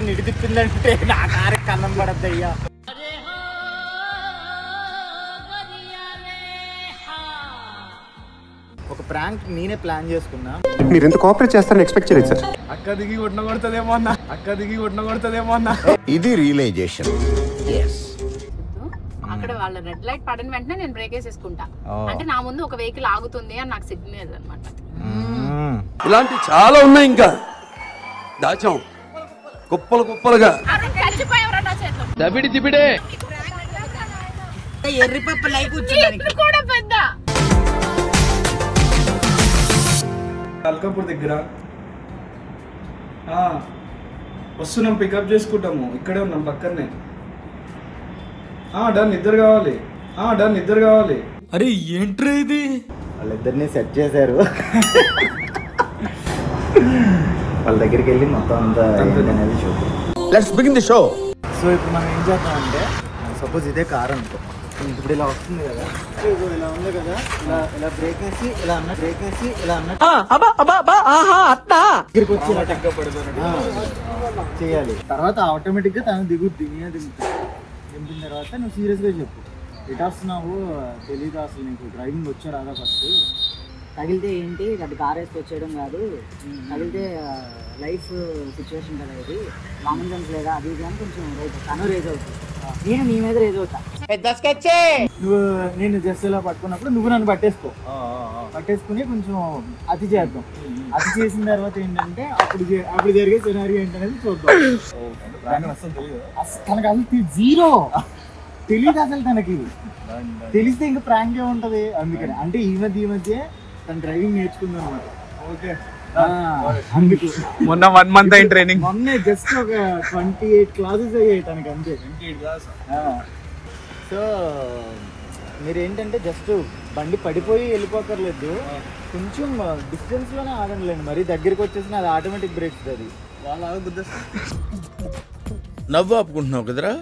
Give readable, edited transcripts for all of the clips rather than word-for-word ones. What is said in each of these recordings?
నిడి తిప్పిందంటే నా కారు కన్నం పడద్దయ్యా. ఒక ప్రాంక్ నేనే ప్లాన్ చేసుకున్నా. మీరు ఎంత కోఆపరేట్ చేస్తారని ఎక్స్పెక్ట్ చేయలేదు సార్. అక్క దిగి కొట్టగొడతదేమో అన్న. ఇది రియలైజేషన్. అక్కడ వాళ్ళ రెడ్ లైట్ పడిన వెంటనే నేను బ్రేక్ వేసేసుకుంటా. అంటే నా ముందు ఒక వెహికల్ ఆగుతుంది అని నాకు సిగ్నల్ అనమాట. ఇలాంటి చాలా ఉన్నాయి, ఇంకా దాచాం కుప్పలుగా. దిబిడే ఎర్రిపప్పు లైక్ కూడా పెద్ద అల్కాపూర్ దగ్గర వస్తున్నాం, పికప్ చేసుకుంటాము. ఇక్కడే ఉన్నాం పక్కనే. డన్, ఇద్దరు కావాలి. అరే ఏంట్రా ఇది? వాళ్ళిద్దరిని సెట్ చేశారు. వాళ్ళ దగ్గరికి వెళ్ళి మొత్తం అంతా అనేది చూద్దాం. Let's begin the show. So ఇప్పుడు మనం ఏం చేద్దామంటే, సపోజ్ ఇదే కార్ అనుకో, ఇప్పుడు ఇలా వస్తుంది కదా, ఇలా ఉంది కదా, ఇలా బ్రేక్ వేసి ఇలా అన్న దగ్గరికి వచ్చి చేయాలి. తర్వాత ఆటోమేటిక్ గా తను దిగుద్ది, నేనే దింపిన తర్వాత నువ్వు సీరియస్ గా చెప్పు, ఎటు వస్తున్నావు తెలీదు, అసలు నీకు డ్రైవింగ్ వచ్చా రాదా, ఫస్ట్ తగిలితే ఏంటి, అది కార్ వేసి వచ్చేయడం కాదు, తగిలితే లైఫ్ సిచ్యువేషన్ కదా, ఇది కామన్ సెన్స్ లేదా, అది ఇది అని కొంచెం తను రేజ్ అవుతుంది, నేను నీ మీద రేజ్ అవుతా. నువ్వు నేను జస్ట్ ఇలా పట్టుకున్నప్పుడు నువ్వు నన్ను పట్టేసుకుని కొంచెం అతి చేద్దాం. అతి చేసిన తర్వాత ఏంటంటే అప్పుడు జరిగే సినారియో ఏంటనేది చూద్దాం. తనకు అసలు జీరో తెలీదు, అసలు తనకి తెలిస్తే ఇంకా ప్రాంక్ ఏ ఉంటది. అందుకని అంటే ఈ మధ్య తను డ్రైవింగ్ నేర్చుకుందాం అనమాట. ఓకే, అందుకు మొన్న 1 month అయిన ట్రైనింగ్, మొన్నే జస్ట్ ఒక 28 క్లాసెస్ అయ్యాయి తనకి, అంతే. సో మీరు ఏంటంటే జస్ట్ బండి పడిపోయి వెళ్ళిపోకర్లేదు, కొంచెం డిస్టెన్స్ లోనే ఆగండి, మరీ దగ్గరికి వచ్చేసిన అది ఆటోమేటిక్ బ్రేక్స్. అది వాళ్ళ నవ్వు ఆపుకుంటున్నావు కదరా?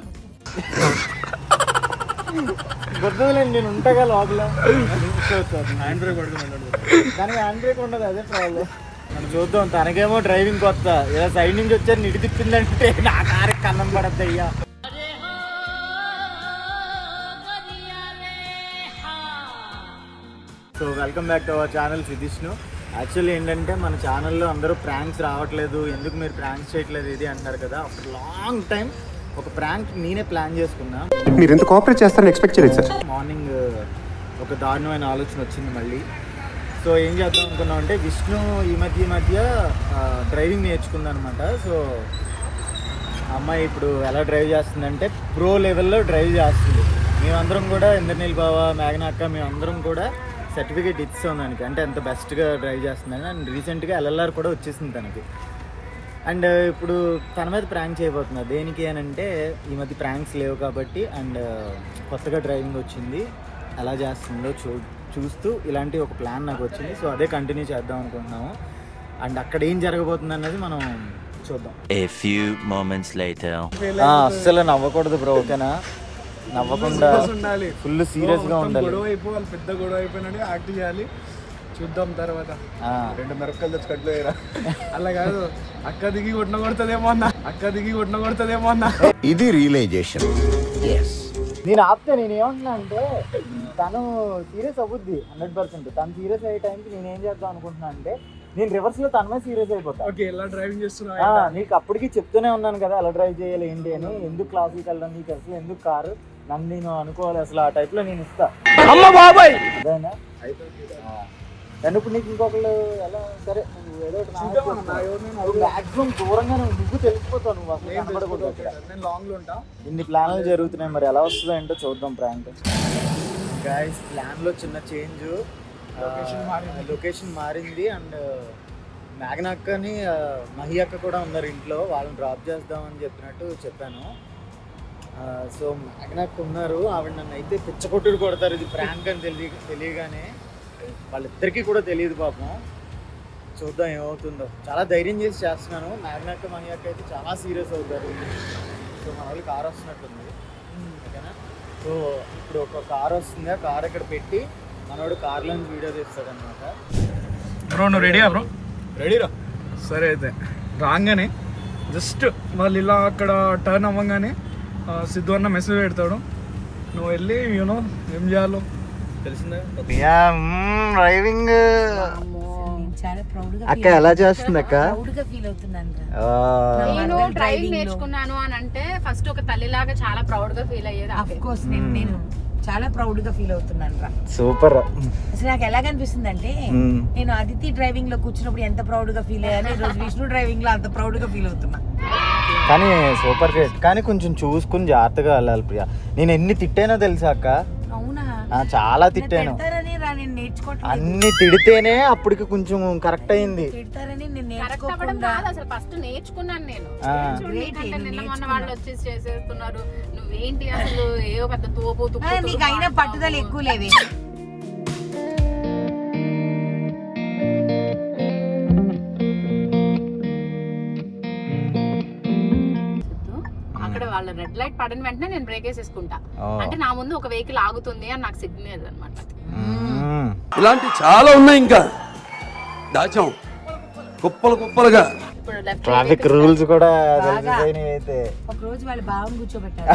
గుర్తులేండి, నేను ఉంటాగా లోపల. హ్యాండ్ బ్రేక్ కానీ హ్యాండ్ బ్రేక్ ఉండదు, అదే ప్రాబ్లం. మనం చూద్దాం. తనకేమో డ్రైవింగ్ కొత్త, ఇలా సైడ్ నుంచి వచ్చారు నిడి తిప్పిందంటే నా కారు కన్నం పడద్దయ్యా. So welcome back to our channel సిద్ధిష్ను. యాక్చువల్లీ ఏంటంటే మన ఛానల్లో అందరూ ప్రాంక్స్ రావట్లేదు, ఎందుకు మీరు ప్రాంక్స్ చేయట్లేదు ఇది అంటారు కదా. ఆఫ్టర్ లాంగ్ టైం ఒక ప్రాంక్ నేనే ప్లాన్ చేసుకున్నా. మీరు ఎంత కోఆపరేట్ చేస్తారని ఎక్స్పెక్ట్ చేయలేదు సార్. మార్నింగ్ ఒక దారుణమైన ఆలోచన వచ్చింది మళ్ళీ. సో ఏం చేద్దాం అనుకున్నాం అంటే, విష్ణు ఈ మధ్య డ్రైవింగ్ నేర్చుకుంది అనమాట. సో అమ్మాయి ఇప్పుడు ఎలా డ్రైవ్ చేస్తుందంటే ప్రో లెవెల్లో డ్రైవ్ చేస్తుంది. మేమందరం కూడా ఇంద్రనీల్ బావ, మేఘనా అక్క, మేమందరం కూడా సర్టిఫికేట్ ఇస్తాం దానికి, అంటే ఎంత బెస్ట్గా డ్రైవ్ చేస్తుందని. అండ్ రీసెంట్గా LLR కూడా వచ్చేసింది తనకి. అండ్ ఇప్పుడు తన మీద ప్రాంక్ చేయబోతున్నా. దేనికి అని అంటే, ఈ మధ్య ప్రాంక్స్ లేవు కాబట్టి, అండ్ కొత్తగా డ్రైవింగ్ వచ్చింది, ఎలా చేస్తుందో చూస్తూ ఇలాంటి ఒక ప్లాన్ నాకు వచ్చింది. సో అదే కంటిన్యూ చేద్దాం అనుకుంటున్నాము. అండ్ అక్కడ ఏం జరగబోతుంది అన్నది మనం చూద్దాం. అస్సలు నవ్వకూడదు బ్రో, ఓకేనా? నవ్వకుండా ఫుల్ సీరియస్గా ఉండాలి. గొడవ అయిపోవాలి, పెద్ద గొడవ అయిపోయినట్టు యాక్ట్ చేయాలి. చూద్దాం తర్వాత. 2 మిరపకాయలు తెచ్చి కట్లు వేయరా. అలా కాదు, అక్క దిగి కొట్టగొడతదేమో అన్న. ఇది రియలైజేషన్. నేను ఆపితే నేను ఏమంటున్నా అంటే, తను సీరియస్ అవుద్ది 100%. తను సీరియస్ అయ్యే టైంకి నేను ఏం చేద్దాం అనుకుంటున్నా అంటే, నేను రివర్స్ లో తన మీద సీరియస్ అయిపోతా. ఓకే, ఎలా డ్రైవింగ్ చేస్తున్నా? నీకు అప్పటికి చెప్తూనే ఉన్నాను కదా ఎలా డ్రైవ్ చేయాలి ఏంటి అని. ఎందుకు క్లాసుకి వెళ్ళడం, నీకు అసలు ఎందుకు కారు, నన్ను నేను అనుకోవాలి అసలు, ఆ టైప్ లో నేను ఇస్తా. అదేనా కానీ ఇప్పుడు నీకు ఇంకొకళ్ళు ఎలా, సరే నువ్వు ఏదో మాక్సిమం దూరంగా నువ్వు తెలిసిపోతావు, నువ్వు అసలు కనబడకూడదు అక్కడ. నేను లాంగ్ లో ఉంటా. ఇన్ని ప్లాన్లు జరుగుతున్నాయి, మరి ఎలా వస్తుందో ఏంటో చూద్దాం ప్రాంక్. గైస్, ప్లాన్ లో చిన్న చేంజ్, లొకేషన్ మారింది. అండ్ మేఘనా అక్కని మహి అక్క కూడా ఉన్నారు ఇంట్లో, వాళ్ళని డ్రాప్ చేద్దామని చెప్పాను. సో మేఘనా అక్క ఉన్నారు, ఆవిడ నన్ను అయితే పిచ్చకొట్టుడు కొడతారు ఇది ప్రాంక్ అని తెలియగానే. వాళ్ళిద్దరికీ కూడా తెలియదు పాపం. చూద్దాం ఏమవుతుందో. చాలా ధైర్యం చేసి చేస్తున్నాను. మేఘనా అక్క, మహి అక్క అయితే చాలా సీరియస్ అవుతారు. సో మన వాళ్ళు కార్ వస్తున్నట్టుంది, ఓకేనా? సో ఇప్పుడు ఒక కార్ వస్తుంది, ఆ కార్ ఇక్కడ పెట్టి మనోడు కార్లో నుంచి వీడియో తీస్తాడు అనమాట. బ్రో నువ్వు రెడీయా బ్రో? రెడీరా. సరే అయితే రాగానే జస్ట్ వాళ్ళు ఇలా అక్కడ టర్న్ అవ్వగానే సిద్ధు అన్న మెసేజ్ పెడతాడు, నువ్వు వెళ్ళి యూనో ఏం చేయాలో తెలిసిందే. డ్రైవింగ్ చాలా ప్రౌడ్ గా అక్క ఎలా చేస్తుంది అక్క? ప్రౌడ్ గా ఫీల్ అవుతున్నాను. నేను డ్రైవింగ్ నేర్చుకున్నాను అని అంటే ఫస్ట్ ఒక తల్లిలాగా చాలా ప్రౌడ్ గా ఫీల్ అయ్యేది. ఆఫ్ కోర్స్ నేను చాలా ప్రౌడ్ గా ఫీల్ అవుతున్నాను రా. సూపర్. అసలు నాకు ఎలా కనిపిస్తుంది అంటే నేను అదితి డ్రైవింగ్ లో కూర్చున్నప్పుడు ఎంత ప్రౌడ్ గా ఫీల్ అయ్యాను, ఈ రోజు విష్ణు డ్రైవింగ్ లో అంత ప్రౌడ్ గా ఫీల్ అవుతున్నా. కానీ సూపర్ గ్రేట్. కానీ కొంచెం చూసుకుని జాగ్రత్తగా వెళ్ళాలి ప్రియా. నేను ఎన్ని తిట్టానో తెలుసా అక్క? అవునా? చాలా తిట్టాను. నేను నేర్చుకోవట్లేదు. అన్ని తిడితేనే అప్పటికి కొంచెం కరెక్ట్ అయింది. తిడతారని నేను కరెక్ట్ అవ్వడం కాదు, అసలు ఫస్ట్ నేర్చుకున్నాను నేను. నిన్న మొన్న వాళ్ళు వచ్చేసి చేసేస్తున్నారు, నువ్వేంటి అసలు ఏవో పెద్ద తోపు నీకు అయినా పట్టుదల ఎక్కువ లేవే. అక్కడ వాళ్ళ రెడ్ లైట్ పడిన వెంటనే నేను బ్రేక్ వేసేసుకుంటా. అంటే నా ముందు ఒక వెహికల్ ఆగుతుంది అని నాకు సిగ్నల్ అనమాట. ఇలాంటి చాలా ఉన్నాయి ఇంకా దాచాం కుప్పలు కుప్పలుగా. ట్రాఫిక్ రూల్స్ కూడా అయితే ఒక రోజు వాళ్ళ బావం కూర్చోబెట్టారు.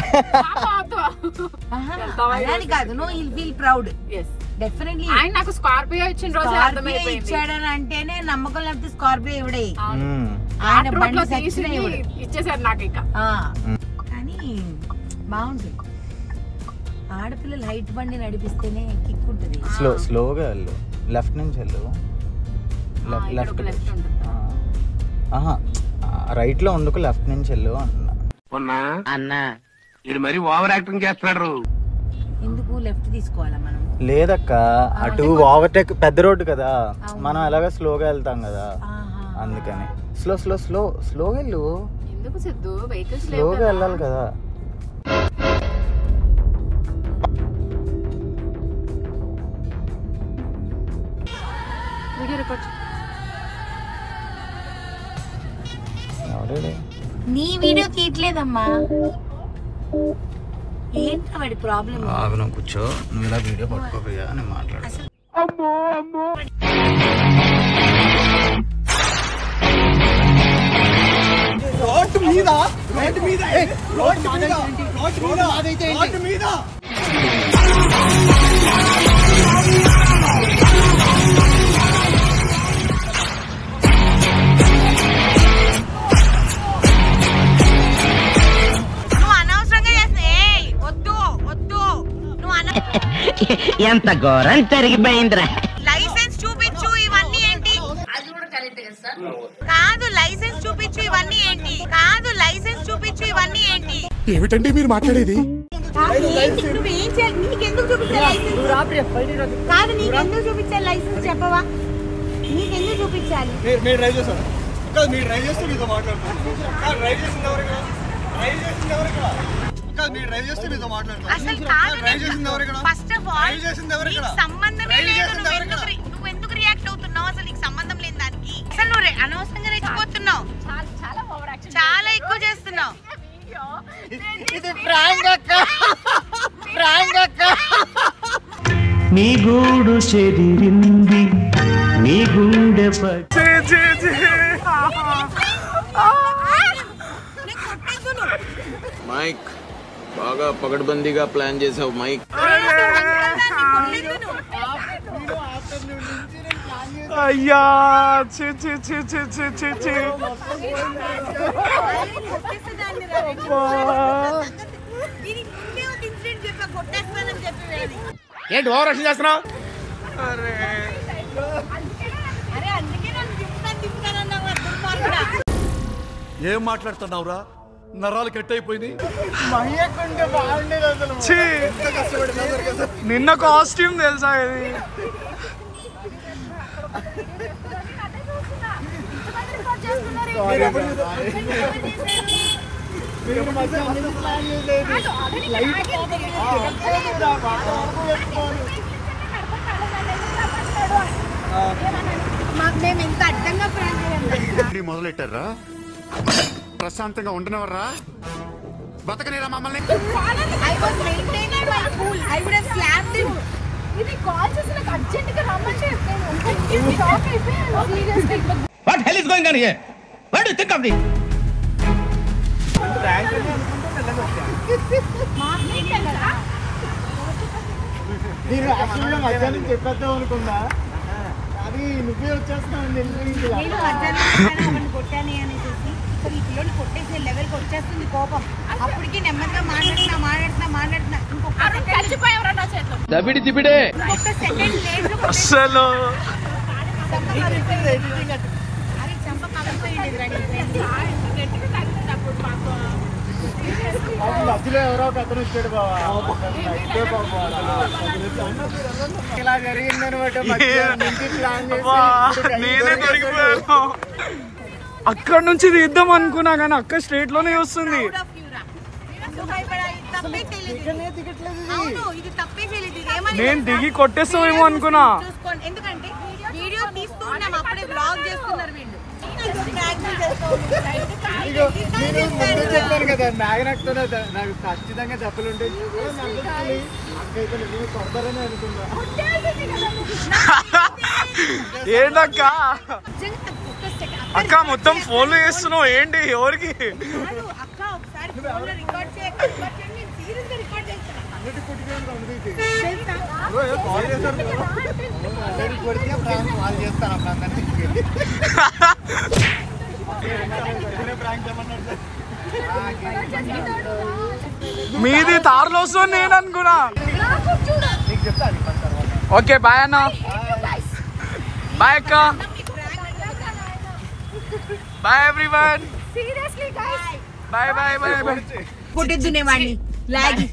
అలాని కాదు, no will feel proud. Definitely ఆయన నాకు స్కార్పియో ఇచ్చిన రోజు అర్థమైపోయింది. ఇచ్చాడని అంటేనే నమ్మకం, లేకపోతే స్కార్పియో ఇవిడే ఆయన బండి ఇచ్చేసారు నాకు ఇక. కానీ బాగుంటుంది, ఆడపిల్లలు హైట్ బండి నడిపిస్తేనే కిక్ ఉంటుంది. స్లోగా వెళ్ళు, లెఫ్ట్ నుంచి వెళ్ళు. లెఫ్ట్ రైట్ లో ఉండకు, లెఫ్ట్ నుంచి వెళ్ళు అన్నా. ఇది మరి ఓవర్ యాక్టింగ్ చేస్తున్నాడు. ఎందుకు లెఫ్ట్ తీసుకోవాలా మనం? లేదక్క, అటు ఓవర్టేక్ పెద్ద రోడ్డు కదా, మనం ఎలాగ స్లోగా వెళ్తాం కదా, అందుకని స్లో వెళ్ళు. ఎందుకు సిద్ధు వెహికల్స్ స్లోగా వెళ్ళాలి కదా. వీడియో రికార్డ్ నీ వీడియో తీయట్లేదమ్మా, ఏంటా వాడి ప్రాబ్లం? ఆగు, కూర్చో, నువ్వు ఇలా వీడియో పట్టుకోపోయా నేను మాట్లాడు. ఎంత ఘోరం జరిగిపోయిందిరా. లైసెన్స్ చూపించు, ఇవన్నీ ఏంటి? కాదు లైసెన్స్ చూపించు, ఇవన్నీ ఏంటి? కాదు లైసెన్స్ చూపించు, ఇవన్నీ ఏంటి? ఏమిటండి మీరు మాట్లాడేది? నువ్వేం చేయాలి? నీకెందుకు చూపించాలి లైసెన్స్? కాదు నీకెందుకు చూపించాలి లైసెన్స్ చెప్పవా? నీకెందుకు చూపించాలి? మీరు డ్రైవ్ చేస్తారు, మీరు డ్రైవ్ చేస్తే మీతో మాట్లాడుతున్నారు. డ్రైవ్ చేసింది ఎవరు? డ్రైవ్ చేసింది ఎవరు? మీరు డ్రైవ్ చేస్తే మీతో మాట్లాడుతున్నారు. అసలు కాదు, డ్రైవ్ చేసింది ఎవరు? ఫస్ట్ ఆఫ్ ఆల్ డ్రైవ్ చేసింది ఎవరు? సంబంధమే లేదు. నువ్వు ఎందుకు రియాక్ట్ అవుతున్నావు? అసలు నీకు సంబంధం లేని దానికి అసలు నువ్వు అనవసరంగా రెచ్చిపోతున్నావు, చాలా ఎక్కువ చేస్తున్నావు. ఇది ప్రాంక్ అక్క, ప్రాంక్ అక్క. నీ గూడు చెదిరింది, నీ గుండె మైక్ బాగా పగడ్బందీగా ప్లాన్ చేసావు మైక్. అయ్యా ఏంటి ఓవర్ యాక్షన్ చేస్తున్నావు? ఏం మాట్లాడుతున్నావురా? నరాలు కట్ అయిపోయింది. నిన్న కాస్ట్యూమ్ తెలుసా ఇది? మేము ఎంత అడ్డంగా మొదలెట్టారా? ప్రశాంతంగా ఉండనవర్రా, బతకనేరా మమ్మల్ని. ఇది కాల్ చేసి నాకు అర్జెంట్ గా రమ్మంటే What hell is going on here? What do you think of this? నేను యాక్చువల్గా మధ్యాహ్నం చెప్పేద్దాం అనుకున్నా, అది నువ్వే వచ్చేస్తున్నావు. నేను మధ్యాహ్నం కొట్టాను అనేసి ఈ పిల్లలు కొట్టేసే లెవెల్కి వచ్చేస్తుంది కోపం. అప్పటికి నెమ్మదిగా మాట్లాడుతున్నా దబిడి దిబిడే ఇంకొక సెకండ్ లేట్ అసలు చంప పగలిపోయింది రెడీ. మధ్యలో ఎవరో ఒక అతను వచ్చాడు బావా, ఇలా జరిగిందనమాట. నేనే దొరికిపోయాను. అక్కడ నుంచి తీద్దాం అనుకున్నా కానీ అక్క స్ట్రేట్ లోనే వస్తుంది. నేను దిగి కొట్టేస్తామేమో అనుకున్నా. ఎందుకంటే వీడియో తీస్తూ ఉన్నాం, అప్పుడే బ్లాగ్ చేస్తున్నారు వీళ్ళు. చెప్పాను కదా మ్యాగ్నెట్తో నాకు ఖచ్చితంగా దెబ్బలు ఉంటాయి. కొడతారని అనుకున్నా. ఏంటక్క అక్క మొత్తం ఫోన్లు చేస్తున్నావు ఏంటి? ఎవరికి? అక్క ఒకసారి ఫోన్లో రికార్డ్ చేయండి, నేను సీరియస్గా రికార్డ్ చేస్తాను. కాల్ చేస్తారు కొడితే కాల్ చేస్తాను అప్పుడు అందరినీ. మీది తారులో వస్తుంది నేను అనుకున్నా. ఓకే బాయ్ అన్న. బాయ్ అక్క. Bye everyone. Bye bye bye bye. కొట్టేద్దునేవాడిని లాగి.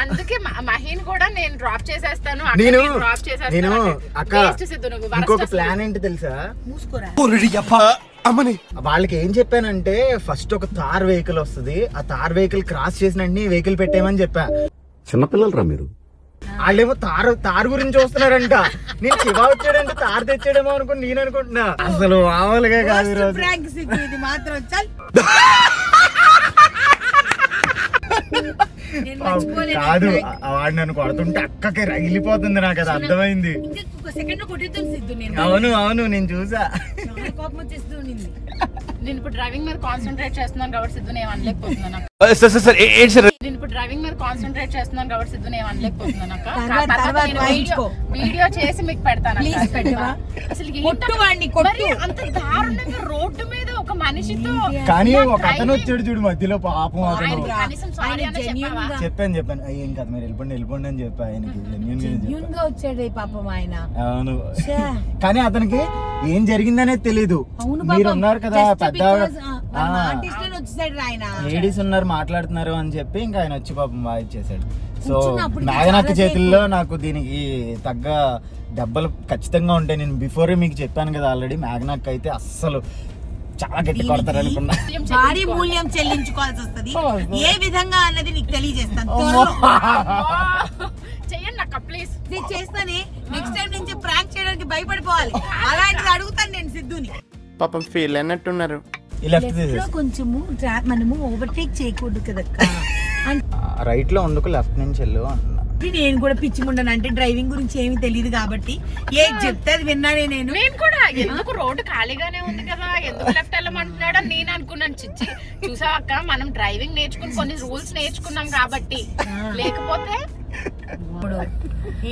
అందుకే మహీన్ కూడా నేను డ్రాప్ చేసేస్తాను. నేను నేను అక్క ఇంకొక ప్లాన్ ఏంటి తెలుసా? వాళ్ళకి ఏం చెప్పానంటే ఫస్ట్ ఒక తార్ వెహికల్ వస్తుంది, ఆ తార్ వెహికల్ క్రాస్ చేసిన వెహికల్ పెట్టేయమని చెప్పా. చిన్నపిల్లలరా మీరు? వాళ్ళేమో తారు గురించి వస్తున్నారంట. నేను శివ వచ్చాడంటే తారు తెచ్చాడేమో అనుకుని నేను అనుకుంటున్నా. అసలు మామూలుగా కాదు ఇది మాత్రం కాదు. వాడు నన్ను కొడుతుంటే అక్కకి రగిలిపోతుంది. నాకు అది అర్థమైంది. అవును అవును నేను చూసా. నేను ఇప్పుడు డ్రైవింగ్ మీద కాన్సన్ట్రేట్ చేస్తున్నాను కాబట్టి సిద్ధు నేను అనలేకపోతున్నాను. నేను ఇప్పుడు డ్రైవింగ్ మీద కాన్సన్ట్రేట్ చేస్తున్నాను కాబట్టి సిద్ధు నేను అనలేకపోతున్నాను. వీడియో చేసి మీకు పెడతాను. అసలు అంత దారుణంగా రోడ్డు మీద ఒక మనిషితో. కానీ ఒక అతను వచ్చాడు చూడు మధ్యలో పాపం. కనీసం సారీ అని చెప్పాను ఏం కదా మీరు వెళ్ళిపోండి అని చెప్పా ఆయనకి. వచ్చాడు పాపం ఆయన. అవును కానీ అతనికి ఏం జరిగిందనేది తెలీదు. మీరు ఉన్నారు కదా పెద్ద లేడీస్ ఉన్నారు మాట్లాడుతున్నారు అని చెప్పి ఇంకా ఆయన వచ్చి పాపం బాగా ఇచ్చేసాడు. సో నాగనక్క చేతుల్లో నాకు దీనికి తగ్గ డబ్బులు ఖచ్చితంగా ఉంటాయి. నేను బిఫోరే మీకు చెప్పాను కదా ఆల్రెడీ. మ్యాగ్నాక్ అయితే అస్సలు చాలా గట్టి కొడతారు అనుకున్నా. భారీ మూల్యం చెల్లించుకోవాల్సి వస్తుంది. ఏ విధంగా అన్నది నీకు తెలియజేస్తాను. చెయ్యండి అక్క ప్లీజ్. నేను చేస్తానే. నెక్స్ట్ టైం నుంచి ప్రాంక్ చేయడానికి భయపడిపోవాలి. అలాంటిది అడుగుతాను నేను సిద్ధుని. పాపం ఫీల్ అన్నట్టున్నారు. కొంచెము మనము ఓవర్టేక్ చేయకూడదు కదక్క. రైట్ లో ఉండకు లెఫ్ట్ నుంచి వెళ్ళు అన్నా. నేను కూడా పిచ్చి ముండను, అంటే డ్రైవింగ్ గురించి ఏమి తెలియదు కాబట్టి ఏది చెప్తే అది విన్నానే. నేను కూడా ఎందుకు రోడ్డు ఖాళీగానే ఉంది కదా ఎందుకు లెఫ్ట్ వెళ్ళమంటున్నాడు అని నేను అనుకున్నాను. చిచ్చి చూసావక్క మనం డ్రైవింగ్ నేర్చుకుని కొన్ని రూల్స్ నేర్చుకున్నాం కాబట్టి, లేకపోతే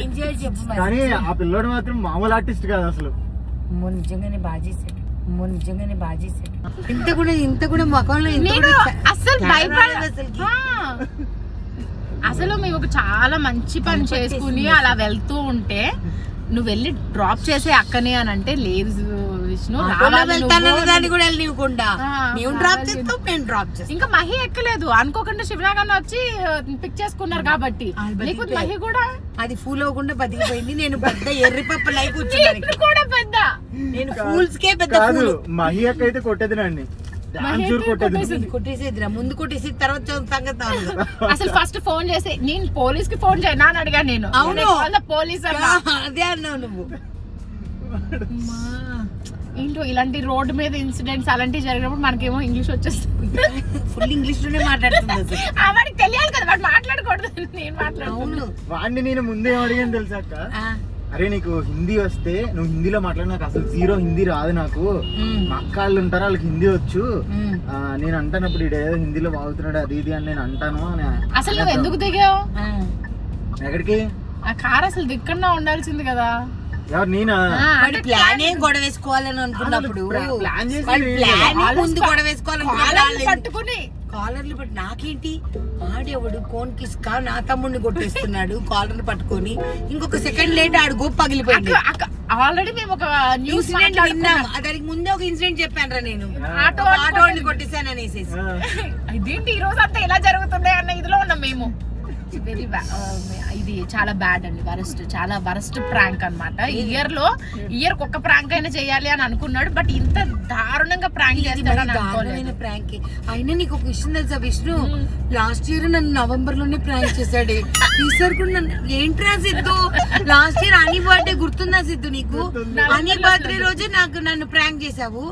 ఏం చేయాలి చెప్పు. కానీ ఆ పిల్లోడు మాత్రం మామూలు ఆర్టిస్ట్ కాదు అసలు. నిజంగానే బాగా చేశాడు. ఇంత కూడా ముఖంలో అసలు అసలు మేము ఒక చాలా మంచి పని చేసుకుని అలా వెళ్తూ ఉంటే నువ్వు వెళ్ళి డ్రాప్ చేసే అక్కనే అని అంటే లేదు విష్ణు. ఇంకా మహి ఎక్కలేదు అనుకోకుండా శివనాగన్న వచ్చి పిక్ చేసుకున్నారు కాబట్టి. మహి కూడా అది ఫూల్ అవ్వకుండా బతికిపోయింది. నేను పెద్ద ఎర్రి పప్ప లైఫ్ కూడా పెద్ద. నేను ఫూల్స్ కే పెద్ద మహి అక్క అయితే కొట్టేదినండి. కొట్టేసేదిరా ముందు కొట్టేసి తర్వాత సంగతి. అసలు ఫస్ట్ ఫోన్ చేసి నేను పోలీస్ కి ఫోన్ చేయనా అని అడిగా నేను. అవును పోలీస్ అదే అన్నావు నువ్వు. ఏంటో ఇలాంటి రోడ్డు మీద ఇన్సిడెంట్స్ అలాంటివి జరిగినప్పుడు మనకేమో ఇంగ్లీష్ వచ్చేస్తుంది. ఫుల్ ఇంగ్లీష్ లోనే మాట్లాడుతుంది. వాడికి తెలియాలి కదా వాడు మాట్లాడకూడదు. నేను మాట్లాడుతున్నాను. వాడిని నేను ముందే అడిగాను తెలుసా అక్క. అరే నీకు హిందీ వస్తే నువ్వు హిందీలో మాట్లాడి, నాకు అసలు జీరో హిందీ రాదు, నాకు మా అక్క వాళ్ళు ఉంటారు వాళ్ళకి హిందీ వచ్చు, నేను అంటానప్పుడు ఇడేదో హిందీలో వాగుతున్నాడు అది ఇది అని నేను అంటాను అని. అసలు నువ్వు ఎందుకు దిగావు ఎక్కడికి? ఆ కార్ అసలు దిక్కన్నా ఉండాల్సింది కదా. ఎవరు నేనా? ప్లాన్ గొడవ వేసుకోవాలని అనుకున్నప్పుడు ముందు గొడవ వేసుకోవాలని పట్టుకుని కాలర్లు పట్టి నాకేంటి ఆడేవాడు కోన్ కిస్కా నా తమ్ముడిని కొట్టేస్తున్నాడు కాలర్లు పట్టుకొని, ఇంకొక సెకండ్ లేట్ ఆడు గోప్ పగిలిపోయింది. ఆల్రెడీ మేము ఒక న్యూస్ విన్నాం, దానికి ముందే ఒక ఇన్సిడెంట్ చెప్పాను రా నేను, ఆటోని కొట్టేసాను అనేసి. ఇదేంటి ఈ రోజు అంతా ఎలా జరుగుతున్నాయి అన్న ఇదిలో ఉన్నాం మేము. వెరీ ఇది చాలా బ్యాడ్ అండి, వరస్ట్, చాలా వరస్ట్ ప్రాంక్ అనమాట. ఇయర్ ఒక ప్రాంక్ అయినా చేయాలి అని అనుకున్నాడు, బట్ ఇంత దారుణంగా ప్రాంక్ చేస్తాడు ప్రాంక్. అయినా నీకు ఒక విషయం తెలుసా విష్ణు, లాస్ట్ ఇయర్ నన్ను నవంబర్ లోనే ప్రాంక్ చేశాడే, ఈసారి కూడా నన్ను. ఏంట్రా సిద్ధు, లాస్ట్ ఇయర్ అనీ బర్త్డే గుర్తుందా సిద్ధు నీకు? అనీ బర్త్డే రోజే నన్ను ప్రాంక్ చేసావు,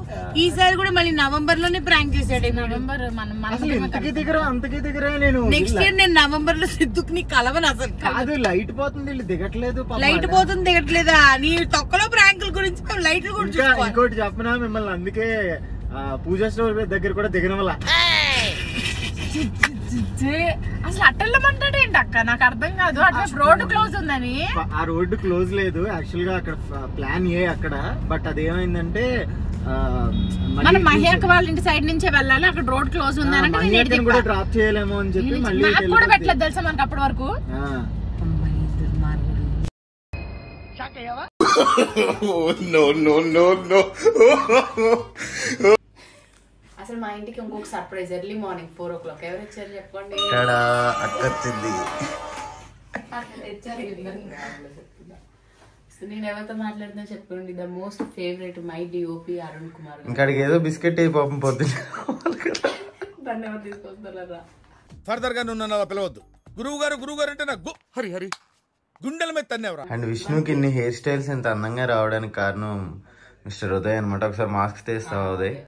ఈసారి కూడా మళ్ళీ నవంబర్ లోనే ప్రాంక్ చేశాడే. నవంబర్ నెక్స్ట్ ఇయర్ నేను నవంబర్ లో సిద్ధుకి నీ కలవను అసలు. కాదు లైట్ పోతుంది దిగట్లేదు, లైట్ పోతుంది దిగట్లేదా? నీ తొక్కలో ప్రాంకుల గురించి లైట్లు గురించి ఇంకోటి చెప్పనా మిమ్మల్ని, అందుకే పూజా స్టోర్ దగ్గర కూడా దిగనవల్ల. అసలు అట్టెళ్ళమంటాడు ఏంటి అక్క, నాకు అర్థం కాదు. అట్లా రోడ్డు క్లోజ్ ఉందని. ఆ రోడ్డు క్లోజ్ లేదు యాక్చువల్ గా, అక్కడ ప్లాన్ ఏ అక్కడ, బట్ అదేమైందంటే మనం మహిళ వాళ్ళ ఇంటి సైడ్ నుంచే వెళ్ళాలి, అక్కడ రోడ్ క్లోజ్ ఉందని కూడా డ్రాప్ చేయలేమో అని చెప్పి మళ్ళీ కూడా పెట్టలేదు తెలుసా మనకు అప్పటి వరకు. అసలు మా ఇంటికి ఇంకొక సర్ప్రైజ్, ఎర్లీ మార్నింగ్ 4 o'clock. ఎవరు వచ్చారు చెప్పండి? నేను ఎవరితో మాట్లాడుతున్నా చెప్పండి. The most favourite my DOP Arun Kumar. ఇంకా ఏదో బిస్కెట్ పాపం పొద్దున్న దాన్ని ఎవరు తీసుకొస్తారా? ఫర్దర్ గా నువ్వు అలా పిలవద్దు. గురువు గారు అంటే నాకు హరి హరి గుండెల మీద తన్నేవరా. అండ్ విష్ణుకి ఇన్ని హెయిర్ స్టైల్స్ ఎంత అందంగా రావడానికి కారణం మిస్టర్ ఉదయ్ అనమాట. ఒకసారి మాస్క్ తీస్తావా ఉదయ్?